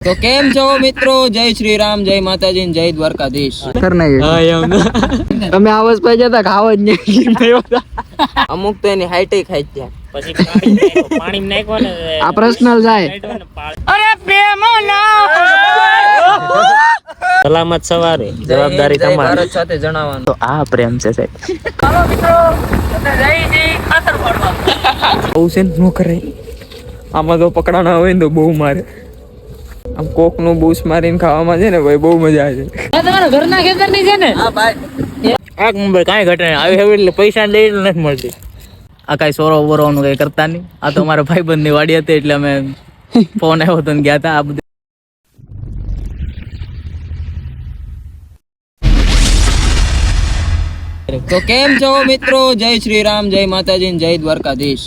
તો કેમ છો મિત્રો? જય શ્રી રામ, જય માતાજી, જય દ્વારકાધીશ. તમે આવાજ પાઈ જતા ખાવા જ નહીં. અમુક તો એની હાઈટ ખાઈ ત્યાં પછી પાણી નાખો ને આ પર્સનલ જાય. અરે પ્રેમ સલામત સવારે જવાબદારી જય તમારી. ભારત સાથે જણાવવાનું. તો આ પ્રેમ છે સાહેબ. ચાલો મિત્રો, જય જય ખાતર પાડવા. બહુ છે ને નો કરે. આમાં તો પકડાના હોય ને તો બહુ મારે. આમ કોક નું બૂસ મારીને ખાવામાં છે ને ભાઈ બહુ મજા આવે છે. તમારા ઘરના ખેતર ની છે ને? હા ભાઈ, આ મુંબઈ કાંઈ ઘટે નહીં. આવી હવે એટલે પૈસા લઈ નથી મળતી. આ કાંઈ સોરો બોરવાનું કઈ કરતા નહીં. આ તો મારા ભાઈબંધ ની વાડી હતી એટલે અમે ફોન આવ્યો તો ગયા હતા. આ બધું તો કેમ છો મિત્રો? જય શ્રી રામ, જય માતાજી, જય દ્વારકાધીશ.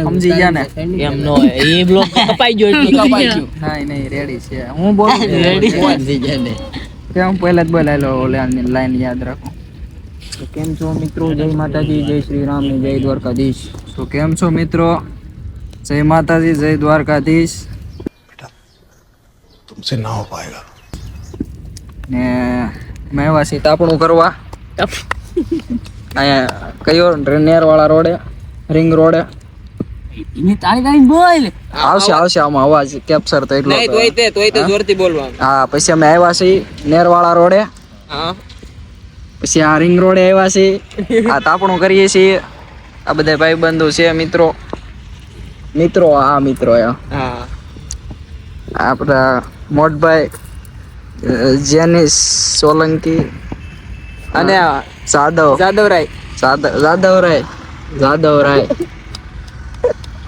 સમજી ગયા ને? એમ નો હોય. એ બ્લોક કપાઈ ગયો એટલે કપાઈ ગયું. નહીં રેડી છે. હું બોલું રેડી કેમ પહેલા જ બોલાયેલો ઓલે લાઈન યાદ રાખો. તો કેમ છો મિત્રો? જય માતાજી, જય શ્રી રામ, જય દ્વારકાધીશ. તો કેમ છો મિત્રો? જય માતાજી, જય દ્વારકાધીશ. तुमसे ना हो पाएगा. ને મેવાસી તાપણું કરવા અહીંયા કયો નેર વાળા રોડે, રિંગ રોડે એની તાળી તાળી બોલ. આવશે આમાં અવાજ કેપ્ચર તો એટલો નહીં તોય તે જોરથી બોલવાનું. હા. પછી અમે આવ્યા છીએ નેરવાળા રોડે, હા, પછી આ રિંગ રોડે આવ્યા છીએ. આ તાપણું કરીએ છીએ. આ બધા ભાઈબંધો છે, મિત્રો આ મિત્રો હા. આપણા મોટભાઈ જેનિસ સોલંકી અને જાદવરાય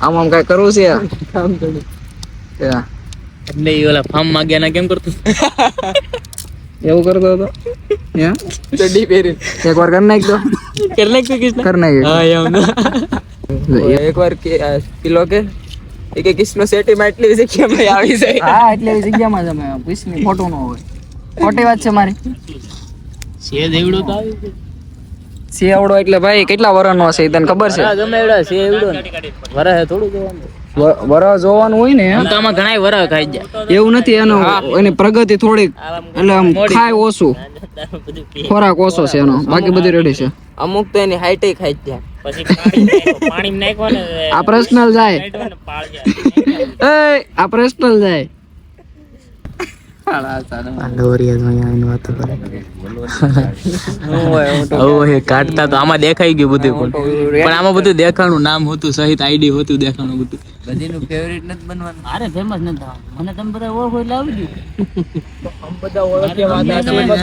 આમ કઈ કરવું છે. એટલે એ ઓલા ફાર્મ માં ગયા ના કેમ કરતું? એવું કરતો હતો. ચડ્ડી પહેરી એક વાર કરી નાખજો. કરી નાખ્યું કિસને? કરી નાખ્યો. હા એમ. એકવાર કિલો કે એક કિસનો સેટીમાં એટલી જગ્યામાં આવી જાય. હા, એટલે એવી જગ્યામાં જ અમે પૂછની ફોટો નો હોય. ખોટી વાત છે મારી. છે દેવડો તો આવી છે. સિયાવડો એટલે ભાઈ કેટલા વરનો હશે એ તને ખબર છે? ગમે એવડા છે એવડો ને વરહ થોડું જોવાનું. વર જોવાનું હોય ને. આમ તો આમાં ઘણાય વરહ ખાઈ જાય. એવું નથી. એની પ્રગતિ થોડીક એટલે આમ ખાય ઓછું, ખોરાક ઓછો છે એનો, બાકી બધી રેડી છે. અમુક તો એની હાઈટ ખાઈ ત્યાં પછી પાણી નાખો ને આ પર્સનલ જાય. આ પર્સનલ જાય. કાઢતા તો આમાં દેખાઈ ગયું બધું, પણ આમાં બધું દેખાણું નામ હતું સહિત આઈડી હતું દેખાણું બધું. બધીનું ફેવરિટ નથી બનવાનું. અરે ફેમસ નથી થવાનું. મને તમે બધા ઓળખો એટલે આવી ગયું. બધા ઓળખે વાત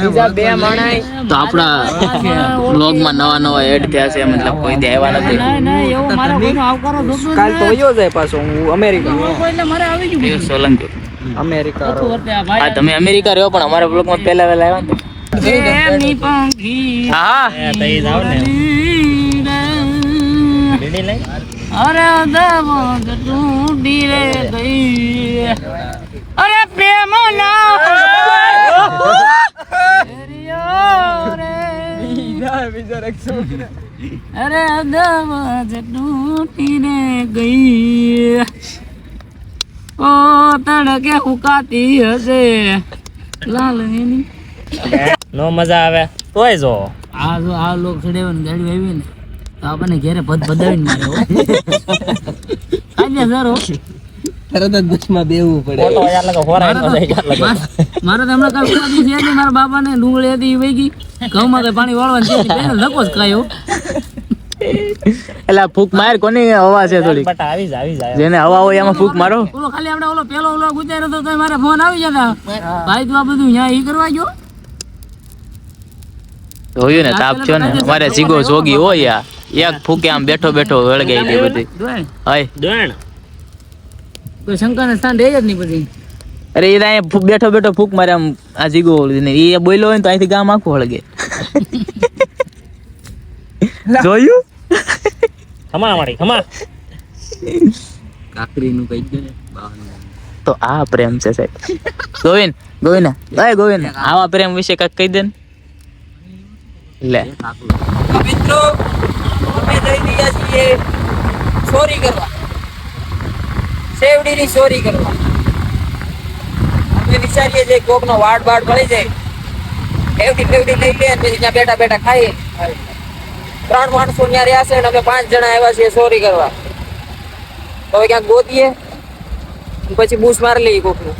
બીજા બે માણાય તો આપણા વ્લોગમાં નવા એડ થયા છે, મતલબ કોઈ દે આવ્યા નથી. એવું મારા કોઈનો આવકારો જોતો કાલ તો વયો જાય પાછો. હું અમેરિકા એટલે મારે આવી ગયું. સોલંકી અમેરિકા હા, તમે અમેરિકા રહ્યો પણ અમારા બ્લોગમાં પહેલા આવ્યા ને. હા તઈ જાવ ને. અરે દમદ ટૂટી રે ગઈ. અરે પ્રેમ ના અરે દમદ ટૂટી રે ગઈ. ઓ તડકે હુકાતી હશે લાલ એની નો મજા આવે તોય જો આ લોક છડેવ ને ગાડી આવી ને તો આપણને ઘેરે ભદાવીને મારે આજે સર તરત જ દસમાં બેવું પડે. મારે તો હમણાં કાલ ઉપાધી છે ને મારા બાપાને ડુંગળી હતી એ વહી ગઈ. ઘઉંમાં કઈ પાણી વાળવાનું છે લખો જ કાયો. એટલે ફૂક માર કોની હવા છે થોડી આવી જાય જેને હવા હોય એમાં ફૂક મારો. ઓલો ખાલી આપણે ઓલો પેલો ગુજારો તો મારે ફોન આવી જતા ભાઈ તો આ બધું અહીંયા ઈ કરવા ગયો. જોયું ને તાપ થયો ને અમારે જીગો જોગી હોય એક ફૂકે આમ બેઠો વળગાઈ દે બધી. હાય દોણ કોઈ શંકર ને સ્થાન રહે જ નહીં પછી. અરે એ અહીંયા બેઠો ફૂક મારે આમ આ જીગો ને એ બોલ્યો હોય ને તો અહીંથી ગામ આખું હળગે. જોયું કાકરીનું કઈ ગયું ને તો આ પ્રેમ છે સાહેબ. ગોવિંદ આવા પ્રેમ વિશે કઈક કહી દે ને. લે મિત્રો, અમે જઈ રહ્યા છીએ ચોરી કરવા, શેવડીની ચોરી કરવા. અમે વિચારીએ છીએ કોકનો વાડ બાડ મળી જાય એવડી લઈ લે પછી ત્યાં બેઠા બેઠા ખાઈએ 3 માણસો ત્યાં રહ્યા છે અને અમે 5 જણા આવ્યા છીએ ચોરી કરવા તો હવે ક્યાંક ગોતીએ પછી બૂસ મારી લઈએ કોકનું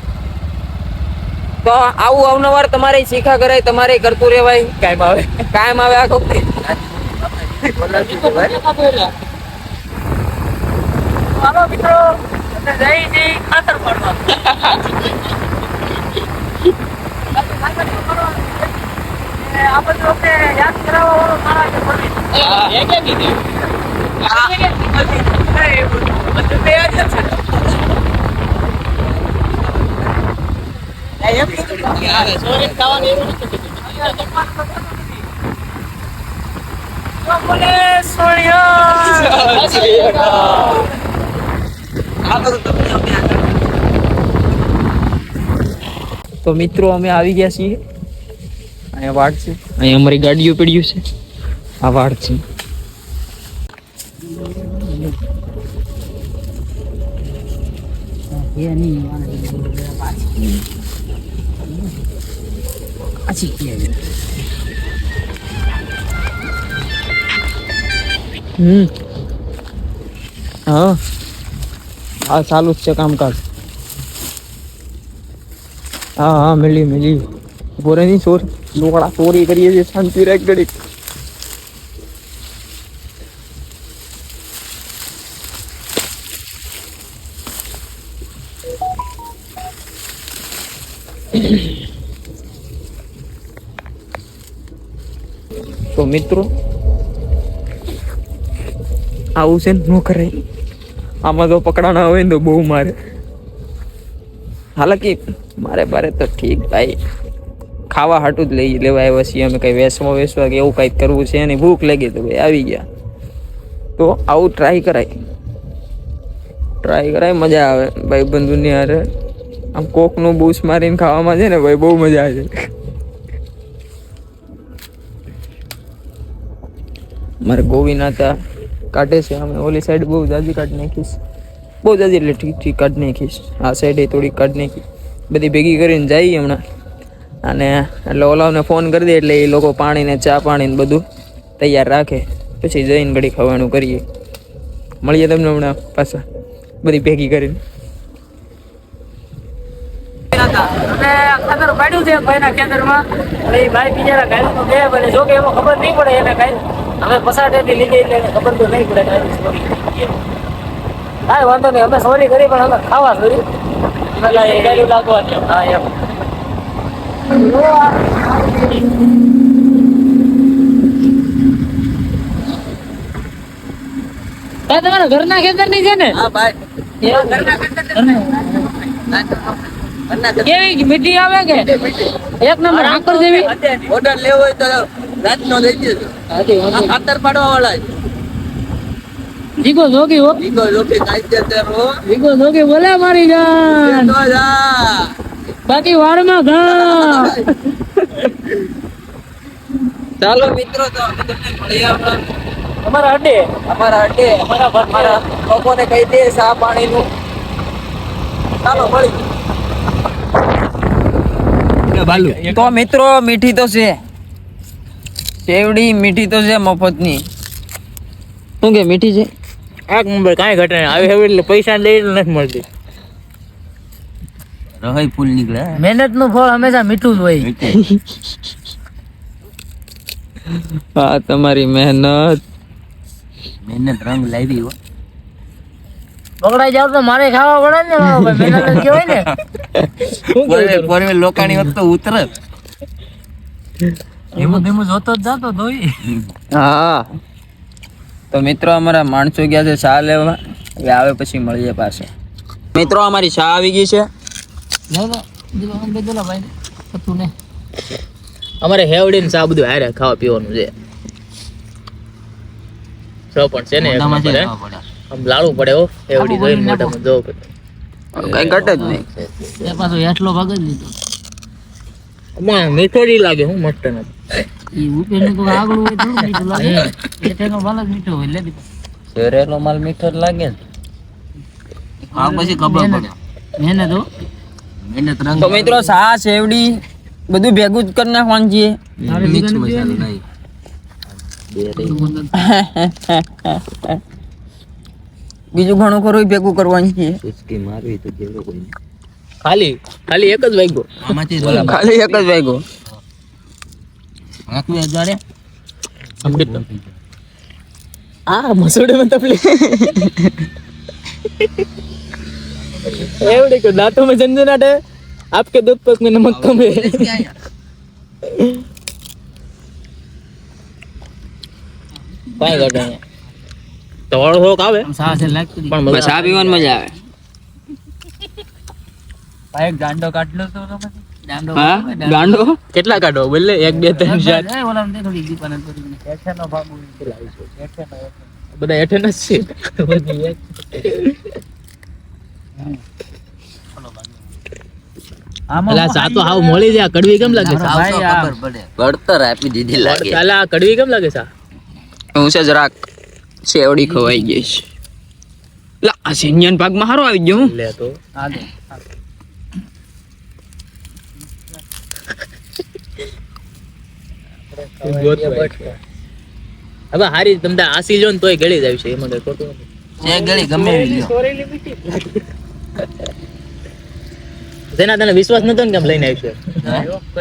તો આવું અવનવાર તમારે શીખા કરાય તમારે કરતું રહેવાય કાયમ આવે આ કોક હાલો મિત્રો જઈ ખાતર પડવા આ બધું અમને યાદ કરાવવા વાળો મારા કે પડી એ કે કીધું બધું બે જ છે એમ કીધું સોરી ખાવાનું એવું નથી બોલે તો મિત્રો અમે આવી ગયા છીએ અહીંયા વાડ છે અહીંયા અમારી ગાડીઓ પડ્યું છે આ વાડ છે હા આ ચાલુ જ છે કામકાજ હા મિલી બોરે ની લોકડા ચોરી કરીએ છીએ શાંતિ રાખ ઘડી તો મિત્રો આવું છે ન કરાય આમાં તો પકડાના હોય ને તો બહુ મારે હાલાકી મારે બારે તો ઠીક ભાઈ ખાવા હાટું જ લઈ લેવા આવ્યા છીએ અમે કઈ વેસવા કે એવું કઈ કરવું છે એની ભૂખ લાગી તો ભાઈ આવી ગયા તો આવું ટ્રાય કરાય મજા આવે ભાઈ બંધુની હારે આમ કોકનું બૂસ મારીને ખાવામાં છે ને ભાઈ બહુ મજા આવે છે મારે ગોવીનાથા કાઢે છે અમે ઓલી સાઈડ બહુ જાજી કાઢી નાખીશ બહુ જાજી એટલે ઠીક કાઢી નાખીશ આ સાઈડે થોડી કાઢી નાખી બધી ભેગી કરીને જઈએ હમણાં અને એટલે ઓલાઓને ફોન કરી દે એટલે એ લોકો પાણીને ચા પાણીને બધું તૈયાર રાખે પછી જઈને ઘડી ખાવાનું કરીએ મળીએ તમને હમણાં પાછા બધી ભેગી કરીને ખાતર પાડ્યું છે ભાઈના ખેતરમાં એ ભાઈ બિચારા ગાયનું બે બને જો કે એમાં ખબર નહીં પડે એને કાંઈ અમે પસાટેથી લીધી એટલે એને ખબર તો નહીં પડે હા વાંધો નહીં અમે સોરી કરી પણ અમે ખાવા સોરી ગાયું લાગવા હા એમ તમારા ઘરના ખેતર ની છે ને હા ભાઈ કેવી મીઠી આવે કે એક નંબર આંકર જેવી ઓર્ડર લેવો હોય તો રાતનો દઈ દેજો ખાતર પાડવા વાળા જીગો જોગી હો ઈગો લોકે કાયદેસર હો જીગો જોગી બોલે મારી જાન તો જા બાકી વારમાં ઘા ચાલો મિત્રો તો અમે તમને મળીએ અમારા અડે અમારા લોકોને કહી દે ચા પાણીનું ચાલો મળી તો મિત્રો મીઠી તો છે સેવડી મીઠી તો છે મફતની શું કે મીઠી છે એક નંબર કાંઈ ઘટે નહીં આવી એટલે પૈસા લઈ નથી મળતી રહી ફૂલ નીકળે મહેનત નું ફળ હંમેશા મીઠું જ હોય હા તમારી મહેનત રંગ લાવી હો પકડાઈ જાવ તો મારે ખાવા પડે ને ભાઈ મહેનત જ કહેવાય ને પોરે લોકાની વખત ઉતરે ધીમું જોતો જ જાતો ધોઈ હા તો મિત્રો અમારા માણસો ગયા છે ચા લેવા હવે આવે પછી મળીએ પાછા મિત્રો અમારી ચા આવી ગઈ છે અમારે હેવડી ને ચા બધું હારે ખાવા પીવાનું છે પણ છે ને આમ લાડવું પડે હો હેવડી જોઈને મોઢામાં જોવું પડે કઈ ઘટે જ નહીં એ પાછો એટલો ભાગ જ લીધો મીઠો ડી લાગે હું મસ્ત નથી ઈ ઉપરનું તો આગળ હોય થોડું મીઠું લાગે એ તેનો માલ જ મીઠો હોય લે શેરેલો માલ મીઠો જ લાગે ને આ પછી ખબર પડે મહેનત હો મહેનત રંગ તો મિત્રો સા શેવડી બધું ભેગું જ કરી નાખવાનું છે. મિક્સ મસાલો નહીં બીજું ઘણું ખરું ય ભેગું કરવાનું છે. ચુસ્કી મારવી તો જેવો કોઈ નહીં. ખાલી એક જ વાગ્યો. આમાંથી ખાલી એક જ વાગ્યો. આખું હજારે આ મસોડે में तकलीफ एवढे को दांतों में झंझनाट है आपके दूध पाक में नमक कम है કાઈ ઘટે નહીં તોળ હોક આવે સાસ લાગતી પણ બસ આ પીવાની મજા આવે. ભાઈ ગાંડો કાઢલો તો તમે ગાંડો હા ગાંડો કેટલા કાઢો બોલે 1 2 3 4 ઓલા ને થોડી દીપાન કરી એઠેનો ભાગ એઠેનો બધા એઠેનો જ છે બધી એક આમાં સા તો હાવ મોળી જાય કડવી કેમ લાગે છે ભાઈ ખબર પડે ગળતર આપી દીધી લાગે ચાલા કડવી કેમ લાગે સા હું છે જરાક શેવડી ખવાઈ ગઈ છે. લા આ સિંજન પાકમાં હારો આવી ગયો હું. લે તો આ દે હવે હારી તમને આ સીઝન તોય ગળી જાય છે એમાં કઈ ખોટું નથી જે ગળી ગમે એવી લ્યો. જેના તને વિશ્વાસ નતો ને કેમ લઈને આવ્યો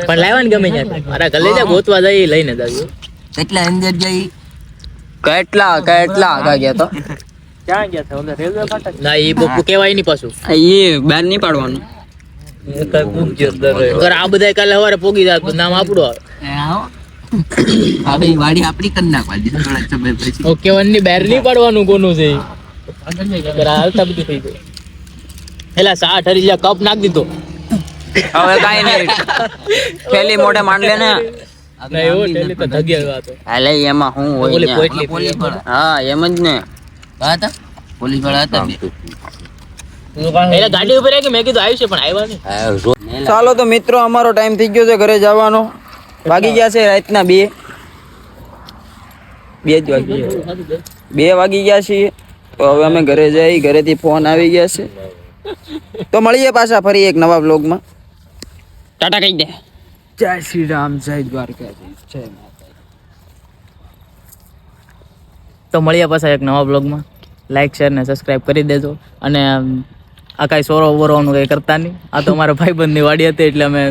પણ લાવ્યા ને ગમે ત્યાં મારા ઘરે જા ગોતવા જાય લઈને જ આવ્યો કેટલા અંદર જઈ કેટલા આગા ગયા તો ક્યાં ગયા હતા ઓલા રેલવે ફાટક ના એ બપુ કહેવાય નહીં પાછું એ બહાર નહીં પાડવાનું. ઘર આ બધા કાલે સવારે પોગી જાય તો નામ આપણું આવે હવે વાડી આપણી કરી નાખવાની થોડા સમય પછી ઓકે વનની બહાર નહીં પાડવાનું કોનું છે ઘર હાલતા બધું થઈ ગયું એલા 60 હરી કપ નાખ દીધો હવે કાઈ નહીં થેલી મોઢે માંડ લે ને. ના એવો ટેલી તો ધગ્યા વાતો હાલે એમાં હું હોય ઓલી ને. પોટલી પોલીસ વાળા હા એમ જ ને. હતા પોલીસ વાળા હતા બે. એલા ગાડી ઉપર કે મેં કીધું આવ્યું છે પણ આવ્યા નહીં ચાલો તો મિત્રો અમારો ટાઈમ થઈ ગયો છે ઘરે જવાનો. વાગી ગયા છે રાતના 2 જ વાગી ગયા. 2 વાગી ગયા છીએ તો હવે અમે ઘરે જઈ. ઘરેથી ફોન આવી ગયા છે તો મળીએ પાછા ફરી એક નવા બ્લોગમાં. ટાટા કહી દે. જય શ્રી રામ, જય દ્વારકાધીશ, જય માતા. તો મળીએ પાછા એક નવા બ્લોગમાં. લાઈક શેર ને સબસ્ક્રાઇબ કરી દેજો. અને આ કાંઈ સોરો વોરવાનું કંઈ કરતા નહીં. આ તો અમારા ભાઈબંધની વાડી હતી એટલે અમે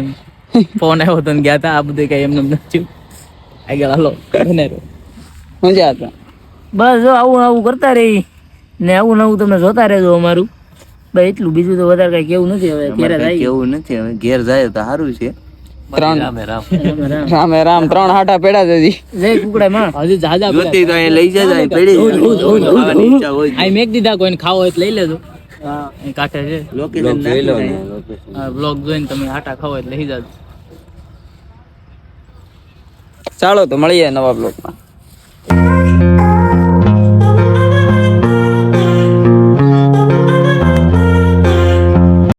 ફોન આવ્યો હતો ને ગયા હતા. આ બધું કંઈ એમને નથી આગળ હાલો મજા હતા. બસ જો આવું કરતા રહી ને આવું નવું તમે જોતા રહેજો અમારું. બસ એટલું, બીજું તો વધારે કઈ કેવું નથી. હવે ઘેર જાય કેવું નથી હવે ઘેર જાય તો સારું છે. 3 રામે રામ 3 હાટા પેડા છે હજી. જય કુકડા માં હજી જાજા જોતી તો એ લઈ જાય પડી ખાવાની ઈચ્છા હોય આ મેક દીધા કોઈને ખાવો હોય તો લઈ લેજો. હા એ કાંઠે છે લોકેશન જોઈ લો ને બ્લોગ જોઈને તમે હાટા ખાવો એટલે લઈ જાજો. ચાલો તો મળીએ નવા બ્લોગમાં.